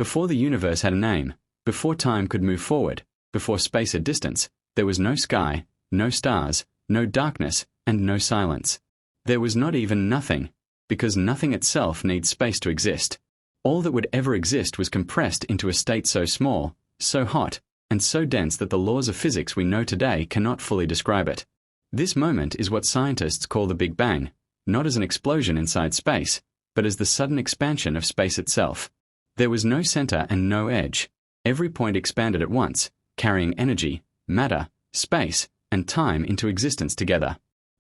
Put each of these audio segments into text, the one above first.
Before the universe had a name, before time could move forward, before space had distance, there was no sky, no stars, no darkness, and no silence. There was not even nothing, because nothing itself needs space to exist. All that would ever exist was compressed into a state so small, so hot, and so dense that the laws of physics we know today cannot fully describe it. This moment is what scientists call the Big Bang, not as an explosion inside space, but as the sudden expansion of space itself. There was no center and no edge. Every point expanded at once, carrying energy, matter, space, and time into existence together.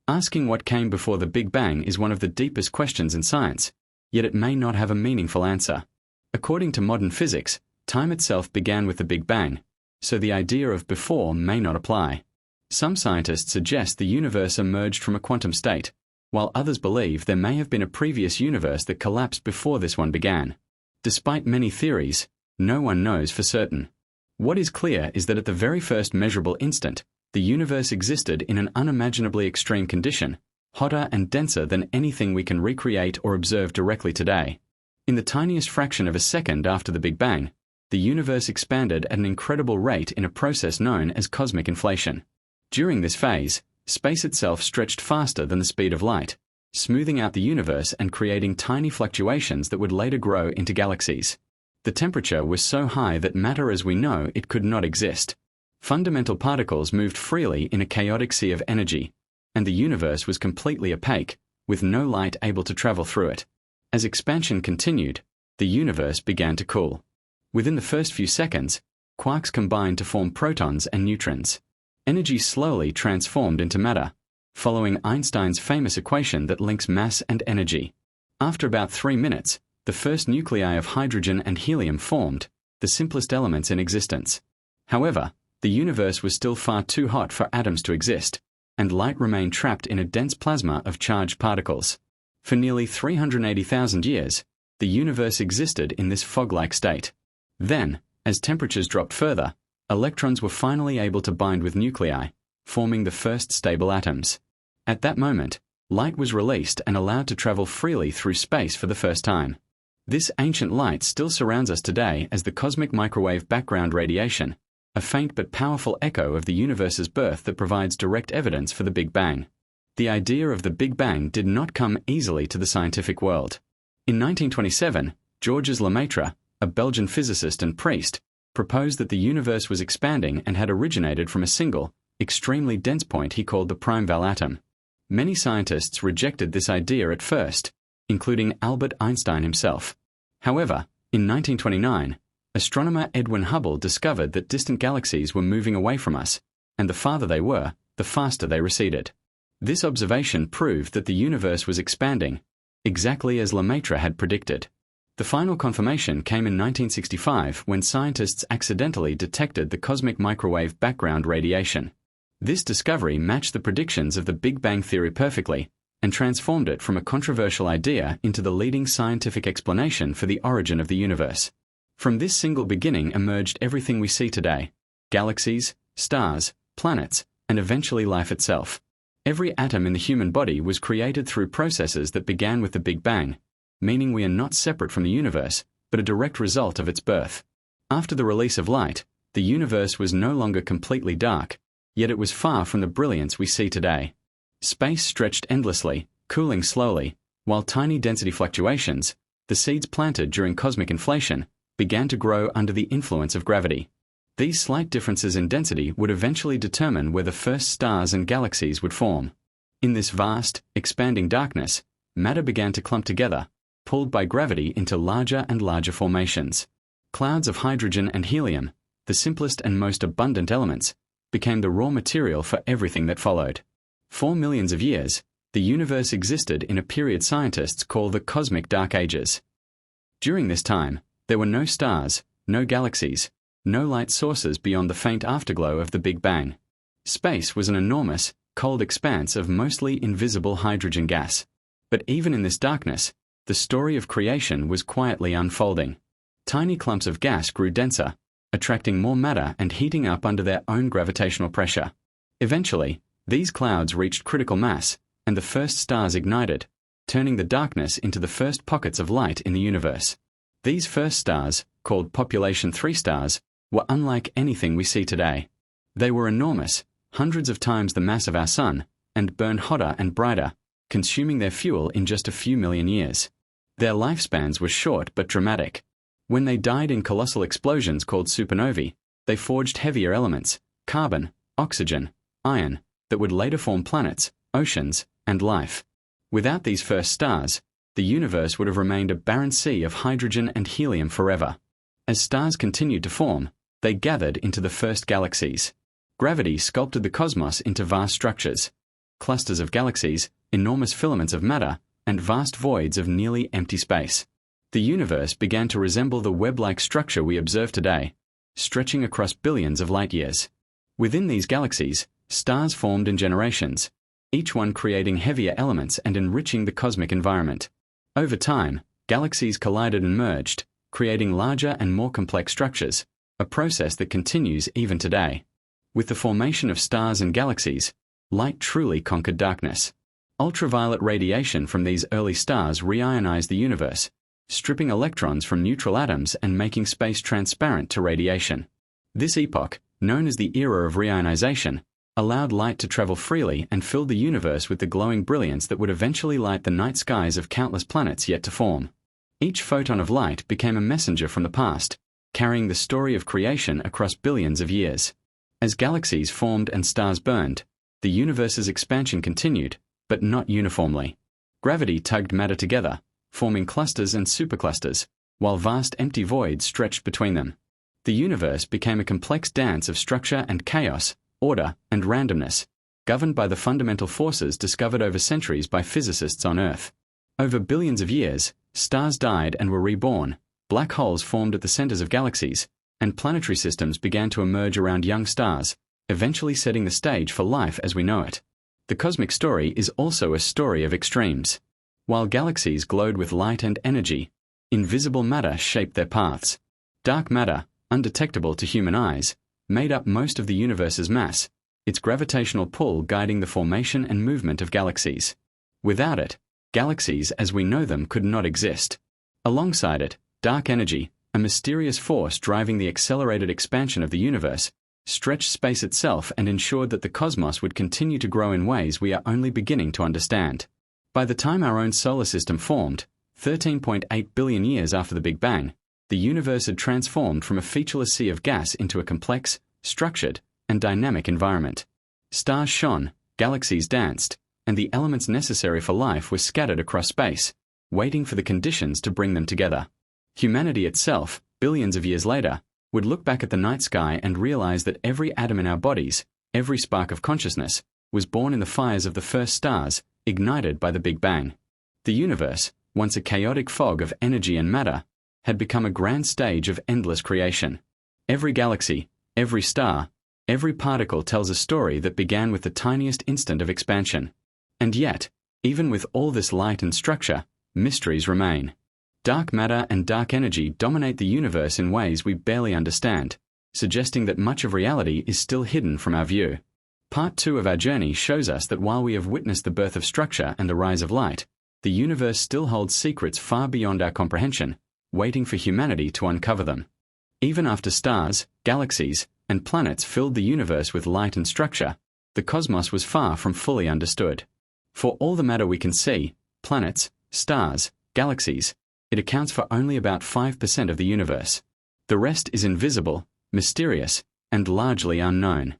Asking what came before the Big Bang is one of the deepest questions in science, yet it may not have a meaningful answer. According to modern physics, time itself began with the Big Bang, so the idea of before may not apply. Some scientists suggest the universe emerged from a quantum state, while others believe there may have been a previous universe that collapsed before this one began. Despite many theories, no one knows for certain. What is clear is that at the very first measurable instant, the universe existed in an unimaginably extreme condition, hotter and denser than anything we can recreate or observe directly today. In the tiniest fraction of a second after the Big Bang, the universe expanded at an incredible rate in a process known as cosmic inflation. During this phase, space itself stretched faster than the speed of light, smoothing out the universe and creating tiny fluctuations that would later grow into galaxies. The temperature was so high that matter as we know it could not exist. Fundamental particles moved freely in a chaotic sea of energy, and the universe was completely opaque, with no light able to travel through it. As expansion continued, the universe began to cool. Within the first few seconds, quarks combined to form protons and neutrons. Energy slowly transformed into matter, following Einstein's famous equation that links mass and energy. After about 3 minutes, the first nuclei of hydrogen and helium formed, the simplest elements in existence. However, the universe was still far too hot for atoms to exist, and light remained trapped in a dense plasma of charged particles. For nearly 380,000 years, the universe existed in this fog-like state. Then, as temperatures dropped further, electrons were finally able to bind with nuclei, forming the first stable atoms. At that moment, light was released and allowed to travel freely through space for the first time. This ancient light still surrounds us today as the cosmic microwave background radiation, a faint but powerful echo of the universe's birth that provides direct evidence for the Big Bang. The idea of the Big Bang did not come easily to the scientific world. In 1927, Georges Lemaitre, a Belgian physicist and priest, proposed that the universe was expanding and had originated from a single, extremely dense point he called the prime-val atom. Many scientists rejected this idea at first, including Albert Einstein himself. However, in 1929, astronomer Edwin Hubble discovered that distant galaxies were moving away from us, and the farther they were, the faster they receded. This observation proved that the universe was expanding, exactly as Lemaitre had predicted. The final confirmation came in 1965 when scientists accidentally detected the cosmic microwave background radiation. This discovery matched the predictions of the Big Bang theory perfectly and transformed it from a controversial idea into the leading scientific explanation for the origin of the universe. From this single beginning emerged everything we see today: galaxies, stars, planets, and eventually life itself. Every atom in the human body was created through processes that began with the Big Bang, meaning we are not separate from the universe, but a direct result of its birth. After the release of light, the universe was no longer completely dark, yet it was far from the brilliance we see today. Space stretched endlessly, cooling slowly, while tiny density fluctuations, the seeds planted during cosmic inflation, began to grow under the influence of gravity. These slight differences in density would eventually determine where the first stars and galaxies would form. In this vast, expanding darkness, matter began to clump together, pulled by gravity into larger and larger formations. Clouds of hydrogen and helium, the simplest and most abundant elements, became the raw material for everything that followed. For millions of years, the universe existed in a period scientists call the Cosmic Dark Ages. During this time, there were no stars, no galaxies, no light sources beyond the faint afterglow of the Big Bang. Space was an enormous, cold expanse of mostly invisible hydrogen gas. But even in this darkness, the story of creation was quietly unfolding. Tiny clumps of gas grew denser, attracting more matter and heating up under their own gravitational pressure. Eventually, these clouds reached critical mass, and the first stars ignited, turning the darkness into the first pockets of light in the universe. These first stars, called population 3 stars, were unlike anything we see today. They were enormous, hundreds of times the mass of our Sun, and burned hotter and brighter, consuming their fuel in just a few million years. Their lifespans were short but dramatic. When they died in colossal explosions called supernovae, they forged heavier elements, carbon, oxygen, iron, that would later form planets, oceans, and life. Without these first stars, the universe would have remained a barren sea of hydrogen and helium forever. As stars continued to form, they gathered into the first galaxies. Gravity sculpted the cosmos into vast structures. Clusters of galaxies, enormous filaments of matter, and vast voids of nearly empty space. The universe began to resemble the web-like structure we observe today, stretching across billions of light-years. Within these galaxies, stars formed in generations, each one creating heavier elements and enriching the cosmic environment. Over time, galaxies collided and merged, creating larger and more complex structures, a process that continues even today. With the formation of stars and galaxies, light truly conquered darkness. Ultraviolet radiation from these early stars reionized the universe, stripping electrons from neutral atoms and making space transparent to radiation. This epoch, known as the era of reionization, allowed light to travel freely and filled the universe with the glowing brilliance that would eventually light the night skies of countless planets yet to form. Each photon of light became a messenger from the past, carrying the story of creation across billions of years. As galaxies formed and stars burned, the universe's expansion continued, but not uniformly. Gravity tugged matter together, forming clusters and superclusters, while vast empty voids stretched between them. The universe became a complex dance of structure and chaos, order and randomness, governed by the fundamental forces discovered over centuries by physicists on Earth. Over billions of years, stars died and were reborn, black holes formed at the centers of galaxies, and planetary systems began to emerge around young stars, eventually setting the stage for life as we know it. The cosmic story is also a story of extremes. While galaxies glowed with light and energy, invisible matter shaped their paths. Dark matter, undetectable to human eyes, made up most of the universe's mass, its gravitational pull guiding the formation and movement of galaxies. Without it, galaxies as we know them could not exist. Alongside it, dark energy, a mysterious force driving the accelerated expansion of the universe, stretched space itself and ensured that the cosmos would continue to grow in ways we are only beginning to understand. By the time our own solar system formed, 13.8 billion years after the Big Bang, the universe had transformed from a featureless sea of gas into a complex, structured, and dynamic environment. Stars shone, galaxies danced, and the elements necessary for life were scattered across space, waiting for the conditions to bring them together. Humanity itself, billions of years later, would look back at the night sky and realize that every atom in our bodies, every spark of consciousness, was born in the fires of the first stars, ignited by the Big Bang. The universe, once a chaotic fog of energy and matter, had become a grand stage of endless creation. Every galaxy, every star, every particle tells a story that began with the tiniest instant of expansion. And yet, even with all this light and structure, mysteries remain. Dark matter and dark energy dominate the universe in ways we barely understand, suggesting that much of reality is still hidden from our view. Part 2 of our journey shows us that while we have witnessed the birth of structure and the rise of light, the universe still holds secrets far beyond our comprehension, waiting for humanity to uncover them. Even after stars, galaxies, and planets filled the universe with light and structure, the cosmos was far from fully understood. For all the matter we can see, planets, stars, galaxies, it accounts for only about 5% of the universe. The rest is invisible, mysterious, and largely unknown.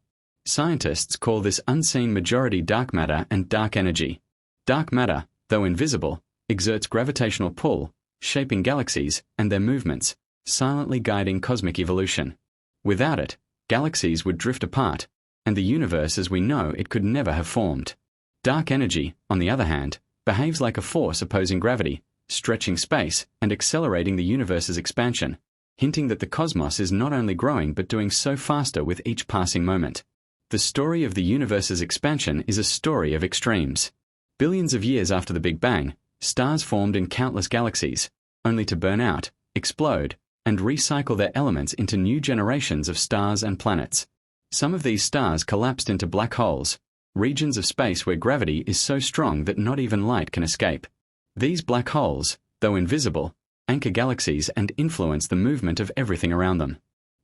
Scientists call this unseen majority dark matter and dark energy. Dark matter, though invisible, exerts gravitational pull, shaping galaxies and their movements, silently guiding cosmic evolution. Without it, galaxies would drift apart, and the universe as we know it could never have formed. Dark energy, on the other hand, behaves like a force opposing gravity, stretching space and accelerating the universe's expansion, hinting that the cosmos is not only growing but doing so faster with each passing moment. The story of the universe's expansion is a story of extremes. Billions of years after the Big Bang, stars formed in countless galaxies, only to burn out, explode, and recycle their elements into new generations of stars and planets. Some of these stars collapsed into black holes, regions of space where gravity is so strong that not even light can escape. These black holes, though invisible, anchor galaxies and influence the movement of everything around them.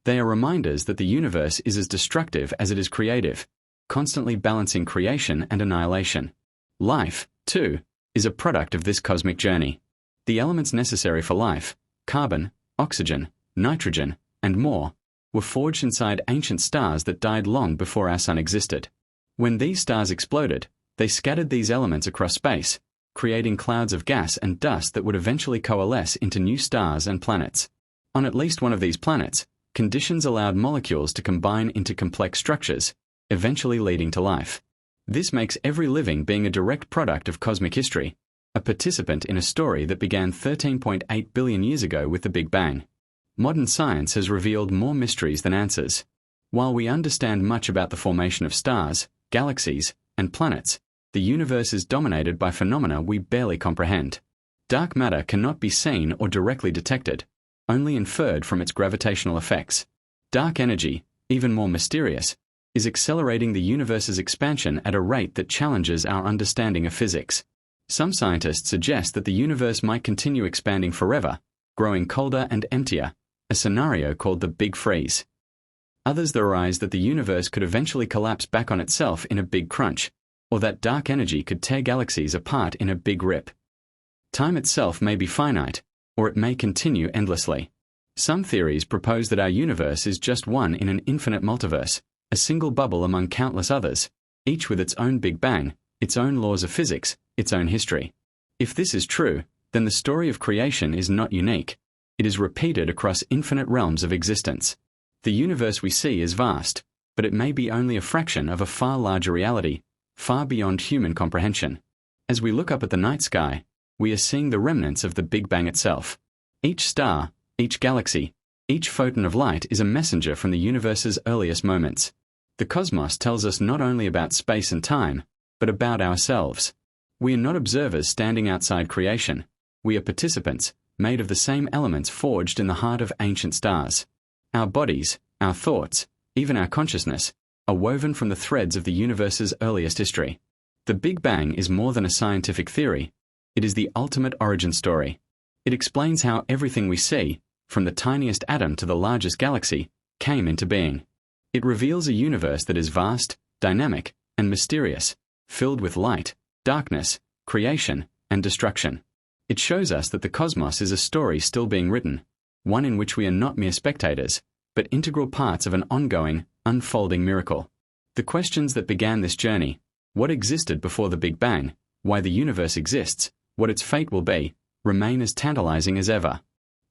They are reminders that the universe is as destructive as it is creative, constantly balancing creation and annihilation. Life, too, is a product of this cosmic journey. The elements necessary for life, carbon, oxygen, nitrogen, and more, were forged inside ancient stars that died long before our sun existed. When these stars exploded, they scattered these elements across space, creating clouds of gas and dust that would eventually coalesce into new stars and planets. On at least one of these planets, conditions allowed molecules to combine into complex structures, eventually leading to life. This makes every living being a direct product of cosmic history, a participant in a story that began 13.8 billion years ago with the Big Bang. Modern science has revealed more mysteries than answers. While we understand much about the formation of stars, galaxies, and planets, the universe is dominated by phenomena we barely comprehend. Dark matter cannot be seen or directly detected, only inferred from its gravitational effects. Dark energy, even more mysterious, is accelerating the universe's expansion at a rate that challenges our understanding of physics. Some scientists suggest that the universe might continue expanding forever, growing colder and emptier, a scenario called the Big Freeze. Others theorize that the universe could eventually collapse back on itself in a big crunch, or that dark energy could tear galaxies apart in a big rip. Time itself may be finite, or it may continue endlessly. Some theories propose that our universe is just one in an infinite multiverse, a single bubble among countless others, each with its own Big Bang, its own laws of physics, its own history. If this is true, then the story of creation is not unique. It is repeated across infinite realms of existence. The universe we see is vast, but it may be only a fraction of a far larger reality, far beyond human comprehension. As we look up at the night sky, we are seeing the remnants of the Big Bang itself. Each star, each galaxy, each photon of light is a messenger from the universe's earliest moments. The cosmos tells us not only about space and time, but about ourselves. We are not observers standing outside creation. We are participants, made of the same elements forged in the heart of ancient stars. Our bodies, our thoughts, even our consciousness, are woven from the threads of the universe's earliest history. The Big Bang is more than a scientific theory. It is the ultimate origin story. It explains how everything we see, from the tiniest atom to the largest galaxy, came into being. It reveals a universe that is vast, dynamic, and mysterious, filled with light, darkness, creation, and destruction. It shows us that the cosmos is a story still being written, one in which we are not mere spectators, but integral parts of an ongoing, unfolding miracle. The questions that began this journey, what existed before the Big Bang, why the universe exists, what its fate will be, remain as tantalizing as ever.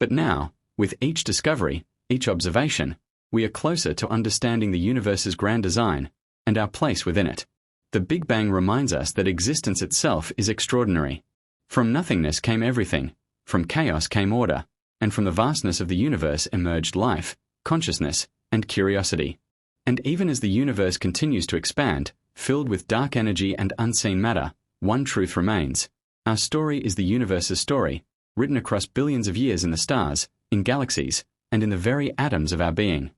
But now, with each discovery, each observation, we are closer to understanding the universe's grand design and our place within it. The Big Bang reminds us that existence itself is extraordinary. From nothingness came everything, from chaos came order, and from the vastness of the universe emerged life, consciousness, and curiosity. And even as the universe continues to expand, filled with dark energy and unseen matter, one truth remains. Our story is the universe's story, written across billions of years in the stars, in galaxies, and in the very atoms of our being.